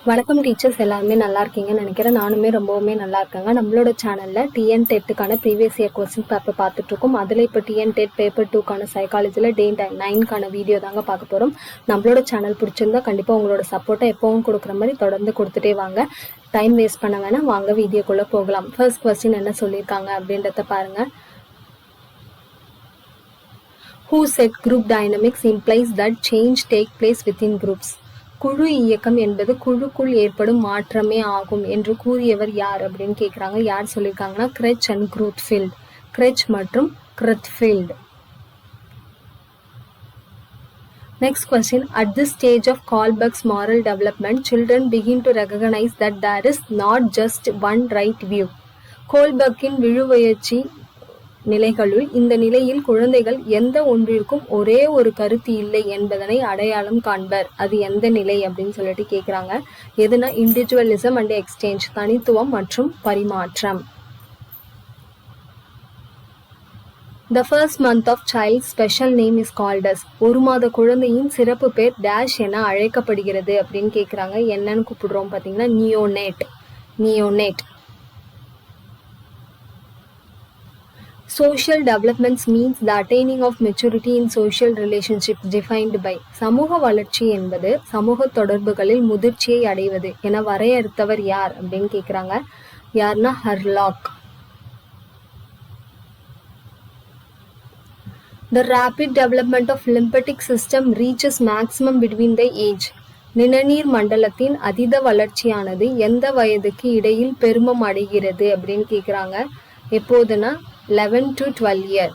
வணக்கம் டீச்சர்ஸ், எல்லாருமே நல்லா இருக்கீங்கன்னு நினைக்கிறேன். நானுமே ரொம்பவுமே நல்லா இருக்கேங்க. நம்மளோட சேனலில் டிஎன் டெட்டுக்கான ப்ரீவியஸ் இயர் கொஸ்டின் பேப்பர் பார்த்துட்ருக்கோம். அதில் இப்போ டிஎன் டெட் பேப்பர் 2க்கான சைக்காலஜியில் டே 9க்கான வீடியோ தாங்க பார்க்க போகிறோம். நம்மளோட சேனல் பிடிச்சிருந்தா கண்டிப்பாக உங்களோட சப்போர்ட்டை எப்பவும் கொடுக்குற மாதிரி தொடர்ந்து கொடுத்துட்டே வாங்க. டைம் வேஸ்ட் பண்ண வேணாம், வாங்க வீடியோக்குள்ளே போகலாம். ஃபர்ஸ்ட் கொஸ்டின் என்ன சொல்லியிருக்காங்க அப்படின்றத பாருங்கள். Who said group dynamics implies that change take place within groups? குழு இயக்கம் என்பது குழுக்குள் ஏற்படும் மாற்றமே ஆகும் என்று கூறியவர் யார் அப்படின்னு கேட்குறாங்க. யார் சொல்லியிருக்காங்கன்னா கிரெச் அண்ட் க்ரூத்ஃபீல்ட். கிரெச் மற்றும் க்ரூத்ஃபீல்ட். Next question. At this stage of Kohlberg's moral development, children begin to recognize that there is not just one right view. கோல்பர்க்கின் விழுவயற்சி நிலைகளுள் இந்த நிலையில் குழந்தைகள் எந்த ஒன்றிற்கும் ஒரே ஒரு கருத்து இல்லை என்பதனை அடையாளம் காண்பர். அது எந்த நிலை அப்படின்னு சொல்லிட்டு கேட்குறாங்க. எதுனா இண்டிவிஜுவலிசம் அண்ட் எக்ஸ்சேஞ்ச், தனித்துவம் மற்றும் பரிமாற்றம். The first month of child's special name is called as. ஒரு மாத குழந்தையின் சிறப்பு பேர் டேஷ் என அழைக்கப்படுகிறது அப்படின்னு கேட்குறாங்க. என்னன்னு கூப்பிடுறோம் பார்த்தீங்கன்னா நியோனேட். நியோனேட். Social developments means the attaining of maturity in social relationships defined by. சமூக வளர்ச்சி என்பது சமூக தொடர்புகளில் முதிர்ச்சியை அடைவது என வரையறுத்தவர் யார் அப்படின்னு கேட்குறாங்க. யார்னா Hurlock. The rapid development of lymphatic system reaches maximum between the age. நிணநீர் மண்டலத்தின் அதீத வளர்ச்சியானது எந்த வயதுக்கு இடையில் பெருமம் அடைகிறது அப்படின்னு கேட்குறாங்க. எப்போதுனா 11 to 12 year.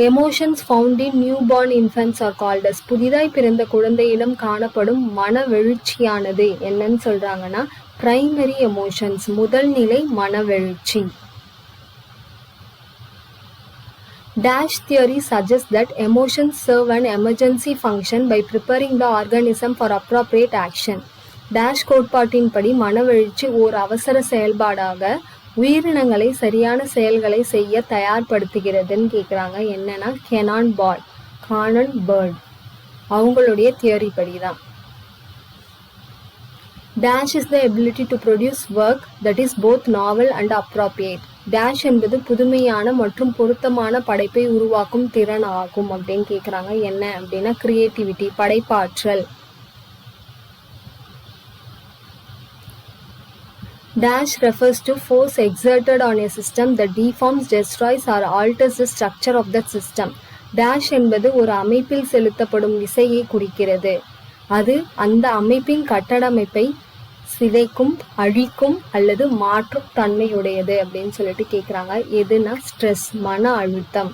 Emotions found in newborn infants are called as. புதிதாய் பிறந்த குழந்தையிடம் காணப்படும் மனவெழுச்சியானது என்னன்னு சொல்றாங்கன்னா பிரைமரி எமோஷன்ஸ், முதல் நிலை மனவெழுச்சி. Dash theory suggests that emotions serve an emergency function by preparing the organism for appropriate action. Dash கோட்பாட்டின்படி மனவெழுச்சி ஓர் அவசர செயல்பாடாக உயிரினங்களை சரியான செயல்களை செய்ய தயார்படுத்துகிறதுன்னு கேட்குறாங்க. என்னன்னா கெனான் பர்ட் அவங்களுடைய தியரி படி தான். Dash is the ability to produce work that is both novel and appropriate. Dash என்பது புதுமையான மற்றும் பொருத்தமான படைப்பை உருவாக்கும் திறன் ஆகும் அப்படின்னு கேட்குறாங்க. என்ன அப்படின்னா கிரியேட்டிவிட்டி, படைப்பாற்றல். Dash refers to force exerted on a system that deforms, destroys or alters the structure of that system. Dash என்பது ஒரு அமைப்பில் செலுத்தப்படும் விசையை குறிக்கிறது. அது அந்த அமைப்பின் கட்டமைப்பை சிதைக்கும், அழிக்கும் அல்லது மாற்றும் தன்மையுடையது அப்படின்னு சொல்லிட்டு கேட்குறாங்க. எதுனா ஸ்ட்ரெஸ், மன அழுத்தம்.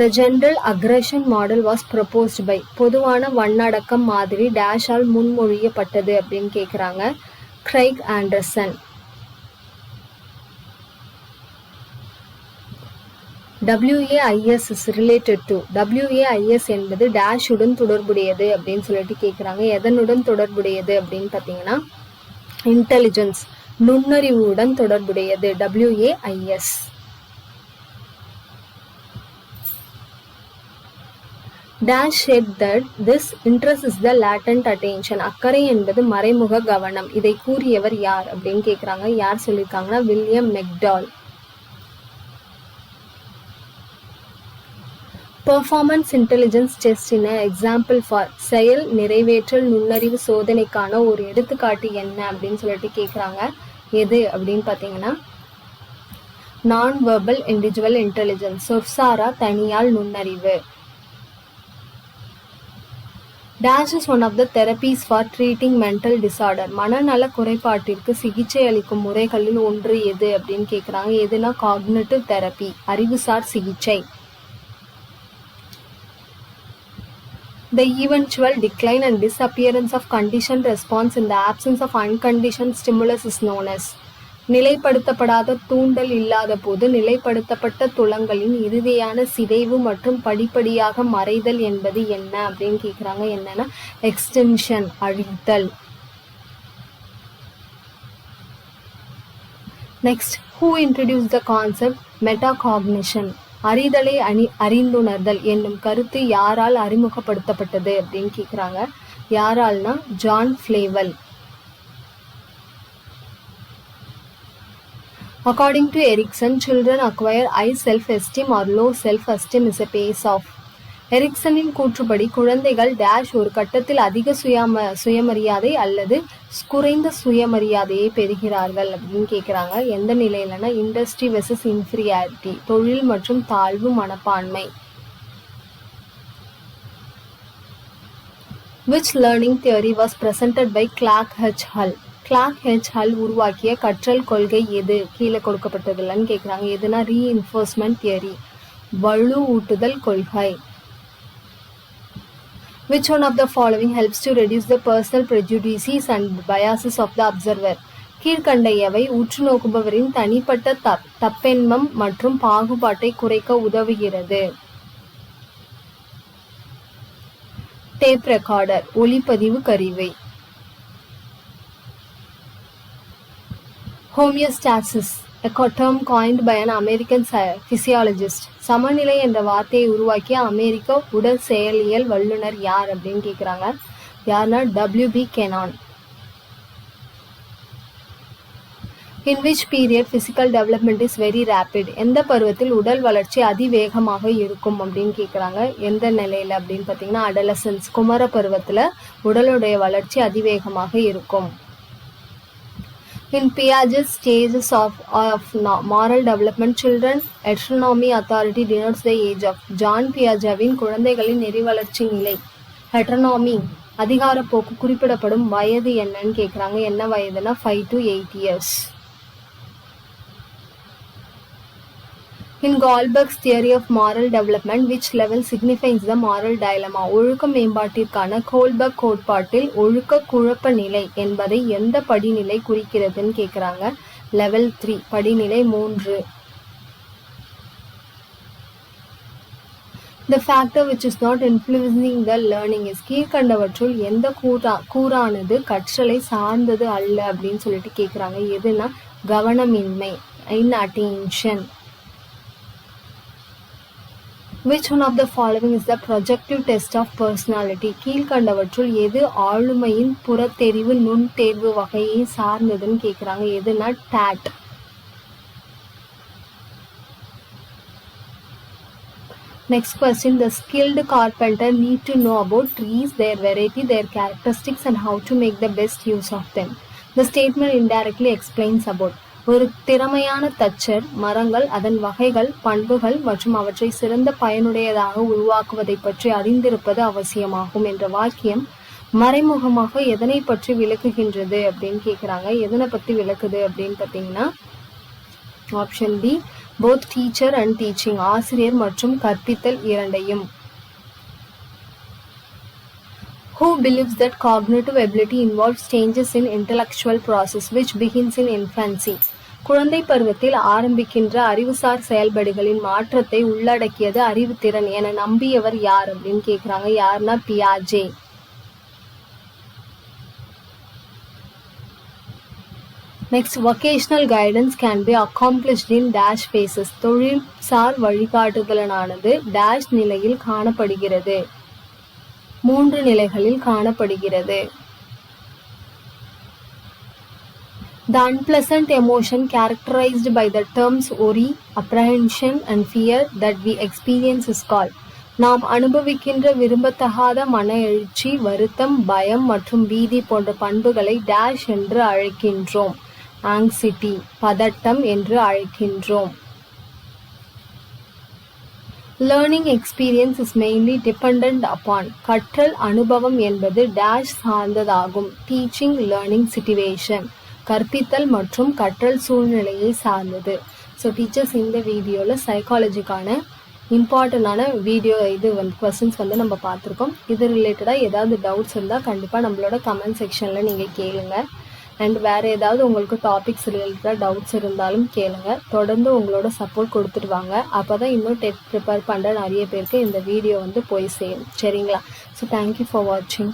The general aggression model was proposed by. பொதுவான வண்ணடக்கம் மாதிரி டேஷால் முன்மொழியப்பட்டது அப்படின்னு கேட்குறாங்க. Craig Anderson. WAIS is related to. WAIS என்பது டேஷுடன் தொடர்புடையது அப்படின்னு சொல்லிட்டு கேட்குறாங்க. எதனுடன் தொடர்புடையது அப்படின்னு பார்த்தீங்கன்னா இன்டெலிஜென்ஸ், நுண்ணறிவுடன் தொடர்புடையது WAIS. Dash said that this interest is the latent attention. அக்கறை என்பது மறைமுக கவனம். இதை கூறியவர் யார் அப்படின்னு கேட்குறாங்க. யார் சொல்லியிருக்காங்கன்னா William McDougall. Performance intelligence test in example for. செயல் நிறைவேற்றல் நுண்ணறிவு சோதனைக்கான ஒரு எடுத்துக்காட்டு என்ன அப்படின்னு சொல்லிட்டு கேட்குறாங்க. எது அப்படின்னு பார்த்தீங்கன்னா நான் வெர்பல் இண்டிவிஜுவல் இன்டெலிஜென்ஸ், சொற்சாரா தனியால் நுண்ணறிவு. Dash is one of the therapies for treating mental disorder. மனநல குறைபாட்டிற்கு சிகிச்சை அளிக்கும் முறைகளில் ஒன்று எது அப்படின்னு கேட்குறாங்க. எதுனா காக்னிட்டிவ் தெரப்பி, அறிவுசார் சிகிச்சை. The eventual decline and disappearance of conditioned response in the absence of unconditioned stimulus is known as. நிலைப்படுத்தப்படாத தூண்டல் இல்லாத போது நிலைப்படுத்தப்பட்ட துலங்களின் இறுதியான சிதைவு மற்றும் படிப்படியாக மறைதல் என்பது என்ன அப்படின்னு கேட்குறாங்க. என்னன்னா எக்ஸ்டென்ஷன், அழித்தல். Next, who introduced the concept metacognition? அறிதலை அறிந்துணர்தல் என்னும் கருத்து யாரால் அறிமுகப்படுத்தப்பட்டது அப்படின்னு கேக்குறாங்க. யாரால்னா John ஃபிளேவல். According to Erikson, children acquire high self-esteem or low self-esteem is a pace off. எரிக்சனின் கூற்றுப்படி குழந்தைகள் டேஷ் ஒரு கட்டத்தில் அதிக சுயமரியாதை அல்லது குறைந்த சுயமரியாதையை பெறுகிறார்கள் அப்படின்னு கேட்குறாங்க. எந்த நிலையிலனா இண்டஸ்ட்ரி வெர்சஸ் இன்ஃபீரியாரிட்டி, தொழில் மற்றும் தாழ்வு மனப்பான்மை. Which learning theory was presented by Clark H. Hull? Clark H Hull உருவாக்கிய கற்றல் கொள்கை எது? கீழே கொடுக்கப்பட்டதுலன்னு கேட்குறாங்க. எதுனா ரீஇன்ஃபோர்ஸ்மெண்ட் தியரி, வலுவூட்டுதல் கொள்கை. Which one of the following helps to reduce the personal prejudices and biases of the observer? கீழ்கண்ட எவை உற்று நோக்குபவரின் தனிப்பட்ட தப்பெண்ணம் மற்றும் பாகுபாட்டை குறைக்க உதவுகிறது? டேப் ரெக்கார்டர், ஒலிப்பதிவு கருவி. Homeostasis, a term coined by an American physiologist. சமநிலை என்ற வார்த்தையை உருவாக்கிய அமெரிக்க உடல் செயலியல் வல்லுநர் யார் அப்படின்னு கேட்குறாங்க. யார்னா W.B. Cannon. In which period physical development is very rapid? எந்த பருவத்தில் உடல் வளர்ச்சி அதிவேகமாக இருக்கும் அப்படின்னு கேட்குறாங்க. எந்த நிலையில் அப்படின்னு பார்த்தீங்கன்னா adolescence, குமர பருவத்தில் உடலுடைய வளர்ச்சி அதிவேகமாக இருக்கும். In Piaget's stages of moral development, children heteronomy authority denotes the age of. Jean பியாஜெவின் குழந்தைகளின் நெறிவளர்ச்சி நிலை ஹெட்ரோனோமி அதிகாரப்போக்கு குறிப்பிடப்படும் வயது என்னன்னு கேட்குறாங்க. என்ன வயதுனா 5 to 8 years. In Goldberg's theory of moral development, which level signifies the moral dilemma? ஒழுக்க மேம்பாட்டிற்கான கோல்பர்க் கோட்பாட்டில் ஒழுக்க குழப்ப நிலை என்பதை எந்த படிநிலை குறிக்கிறதுன்னு கேட்குறாங்க. லெவல் 3, படிநிலை 3. The factor which is not influencing the learning is. கீழ்கண்டவற்றுள் எந்த கூறானது கற்றலை சார்ந்தது அல்ல அப்படின்னு சொல்லிட்டு கேட்குறாங்க. எதுனா கவனமின்மை, inattention. Which one of the following is the projective test of personality? கீழ்கண்டவற்றுள் எது ஆளுமையின் புறத்தெரிவு நுண்தேர்வு வகையை சார்ந்ததுன்னு கேட்குறாங்க. எதுனா TAT. Next question, the skilled carpenter need to know about trees, their variety, their characteristics and how to make the best use of them. The statement indirectly explains about. ஒரு திறமையான தச்சர் மரங்கள், அதன் வகைகள், பண்புகள் மற்றும் அவற்றை சிறந்த பயனுடையதாக உருவாக்குவதை பற்றி அறிந்திருப்பது அவசியமாகும் என்ற வாக்கியம் மறைமுகமாக எதனை பற்றி விளக்குகின்றது அப்படின்னு கேட்குறாங்க. எதனை பற்றி விளக்குது அப்படின்னு பார்த்தீங்கன்னா option B, both teacher and teaching, ஆசிரியர் மற்றும் கற்பித்தல் இரண்டையும். Who believes that cognitive ability involves changes in intellectual process which begins in infancy? குழந்தை பருவத்தில் ஆரம்பிக்கின்ற அறிவுசார் செயல்பாடுகளின் மாற்றத்தை உள்ளடக்கியது அறிவுத்திறன் என நம்பியவர் யார் அப்படின்னு கேட்குறாங்க. யாருன்னா பியாஜே. Next, vocational guidance can be accomplished in dash phases. தொழில்சார் வழிகாட்டுதலானது dash நிலையில் காணப்படுகிறது, 3 நிலைகளில் காணப்படுகிறது. The unpleasant emotion characterized by the terms worry, apprehension and fear that we experience is called. நாம் அனுபவிக்கின்ற விரும்பத்தகாத மன எழுச்சி, வருத்தம், பயம் மற்றும் பீதி போன்ற பண்புகளை டேஷ் என்று அழைக்கின்றோம். ஆங்ஸைட்டி, பதட்டம் என்று அழைக்கின்றோம். Learning experience is mainly dependent upon. கற்றல் அனுபவம் என்பது டேஷ் சார்ந்ததாகும். Teaching learning situation, கற்பித்தல் மற்றும் கற்றல் சூழ்நிலையை சார்ந்தது. ஸோ டீச்சர்ஸ் இந்த வீடியோவில் சைக்காலஜிக்கான இம்பார்ட்டண்டான கொஸ்டின்ஸ் நம்ம பார்த்துருக்கோம். இது ரிலேட்டடாக ஏதாவது டவுட்ஸ் இருந்தால் கண்டிப்பாக நம்மளோட கமெண்ட் செக்ஷனில் நீங்கள் கேளுங்க. அண்ட் வேறு ஏதாவது உங்களுக்கு டாபிக்ஸ் ரிலேட்டடாக டவுட்ஸ் இருந்தாலும் கேளுங்க. தொடர்ந்து உங்களோட சப்போர்ட் கொடுத்துட்டு வாங்க. அப்போ தான் இன்னும் டெட் ப்ரிப்பேர் பண்ணுற நிறைய பேருக்கு இந்த வீடியோ போய் சேரும். சரிங்களா? ஸோ தேங்க்யூ ஃபார் வாட்சிங்.